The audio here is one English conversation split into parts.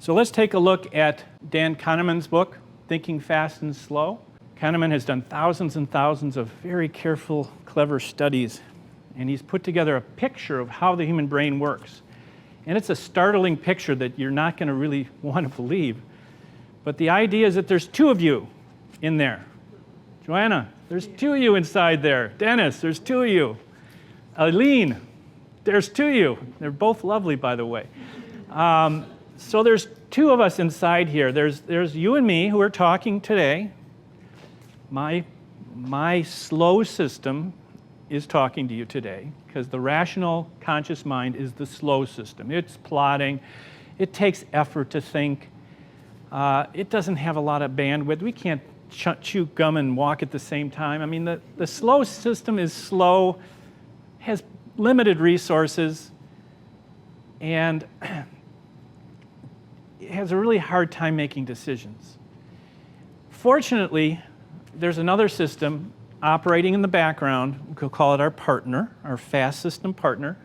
So let's take a look at Dan Kahneman's book, Thinking Fast and Slow. Kahneman has done thousands and thousands of very careful, clever studies, and he's put together a picture of how the human brain works. And it's a startling picture that you're not going to really want to believe. But the idea is that there's two of you in there. Joanna, there's two of you inside there. Dennis, there's two of you. Eileen, there's two of you. They're both lovely, by the way. So there's two of us inside here. There's you and me who are talking today. My slow system is talking to you today because the rational conscious mind is the slow system. It's plotting. It takes effort to think. It doesn't have a lot of bandwidth. We can't chew gum and walk at the same time. I mean, the slow system is slow, has limited resources, and it has a really hard time making decisions. Fortunately, there's another system operating in the background. We could call it our partner, our fast system partner.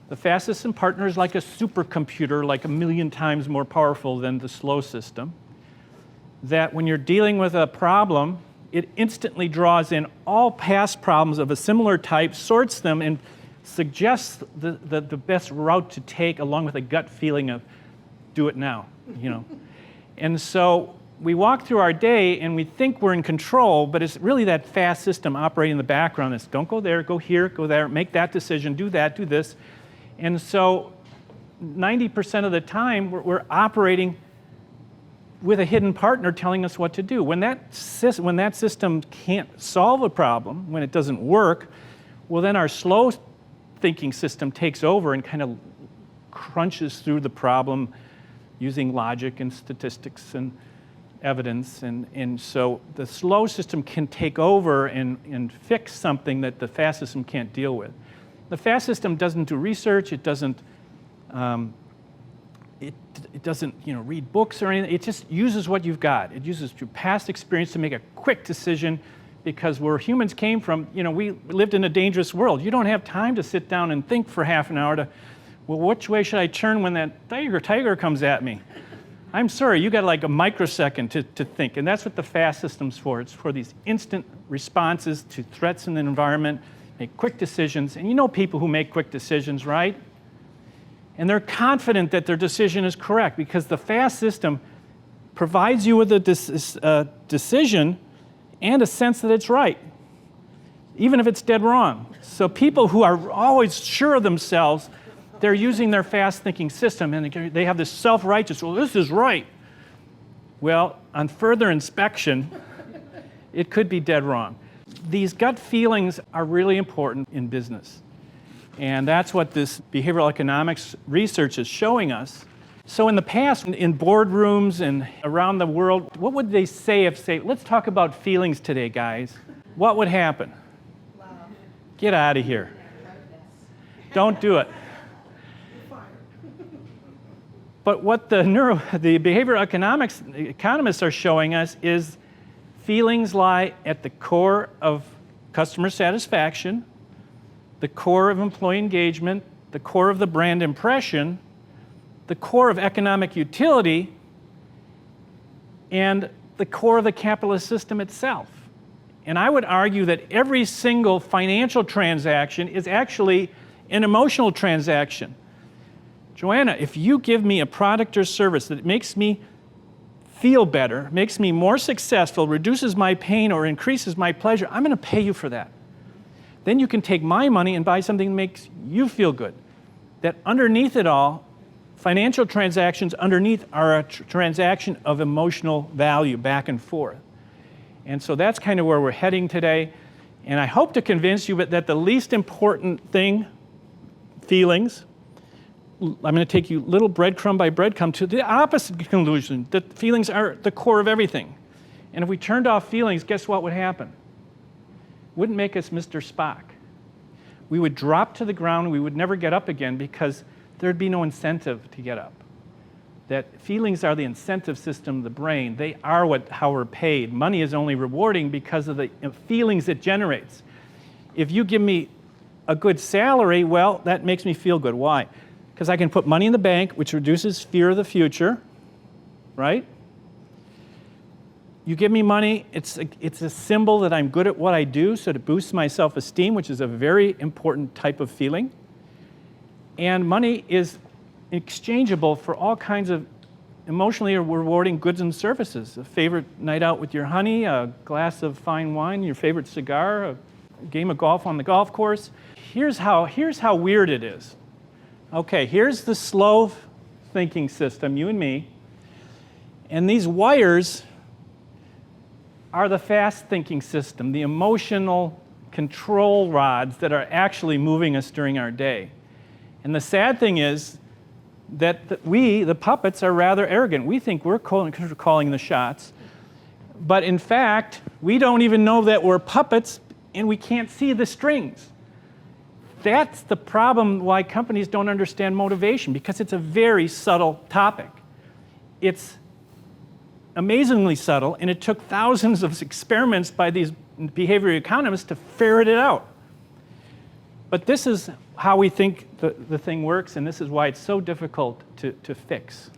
The fast system partner is like a supercomputer, like 1,000,000 times more powerful than the slow system, that when you're dealing with a problem, it instantly draws in all past problems of a similar type, sorts them, and suggests the best route to take along with a gut feeling of, do it now, you know. And so we walk through our day and we think we're in control, but it's really that fast system operating in the background. It's don't go there, go here, go there, make that decision, do that, do this. And so 90% of the time we're operating with a hidden partner telling us what to do. When that system can't solve a problem, when it doesn't work, well then our slow thinking system takes over and kind of crunches through the problem using logic and statistics and evidence, and so the slow system can take over and fix something that the fast system can't deal with. The fast system doesn't do research, it doesn't read books or anything, it just uses what you've got. It uses your past experience to make a quick decision, because where humans came from, we lived in a dangerous world. You don't have time to sit down and think for half an hour to, well, which way should I turn when that tiger comes at me? I'm sorry, you got like a microsecond to think, and that's what the fast system's for. It's for these instant responses to threats in the environment, make quick decisions, and you know people who make quick decisions, right? And they're confident that their decision is correct because the fast system provides you with a decision and a sense that it's right, even if it's dead wrong. So people who are always sure of themselves, they're using their fast thinking system and they have this self-righteous, well, this is right. Well, on further inspection, it could be dead wrong. These gut feelings are really important in business. And that's what this behavioral economics research is showing us. So in the past, in boardrooms and around the world, what would they say let's talk about feelings today, guys. What would happen? Love. Get out of here. Don't do it. But what the behavioral economists are showing us is feelings lie at the core of customer satisfaction, the core of employee engagement, the core of the brand impression, the core of economic utility, and the core of the capitalist system itself. And I would argue that every single financial transaction is actually an emotional transaction. Joanna, if you give me a product or service that makes me feel better, makes me more successful, reduces my pain, or increases my pleasure, I'm going to pay you for that. Then you can take my money and buy something that makes you feel good. That underneath it all, financial transactions underneath are a transaction of emotional value back and forth. And so that's kind of where we're heading today. And I hope to convince you that the least important thing, feelings, I'm going to take you little breadcrumb by breadcrumb to the opposite conclusion, that feelings are the core of everything. And if we turned off feelings, guess what would happen? Wouldn't make us Mr. Spock. We would drop to the ground, we would never get up again because there'd be no incentive to get up. That feelings are the incentive system of the brain. They are how we're paid. Money is only rewarding because of the feelings it generates. If you give me a good salary, well, that makes me feel good. Why? Because I can put money in the bank, which reduces fear of the future, right? You give me money, it's a symbol that I'm good at what I do, so it boosts my self-esteem, which is a very important type of feeling. And money is exchangeable for all kinds of emotionally rewarding goods and services. A favorite night out with your honey, a glass of fine wine, your favorite cigar, a game of golf on the golf course. Here's how weird it is. Okay, here's the slow thinking system, you and me. And these wires are the fast thinking system, the emotional control rods that are actually moving us during our day. And the sad thing is that we, the puppets, are rather arrogant. We think we're calling the shots. But in fact, we don't even know that we're puppets, and we can't see the strings. That's the problem why companies don't understand motivation, because it's a very subtle topic. It's amazingly subtle, and it took thousands of experiments by these behavioral economists to ferret it out. But this is how we think the thing works, and this is why it's so difficult to fix.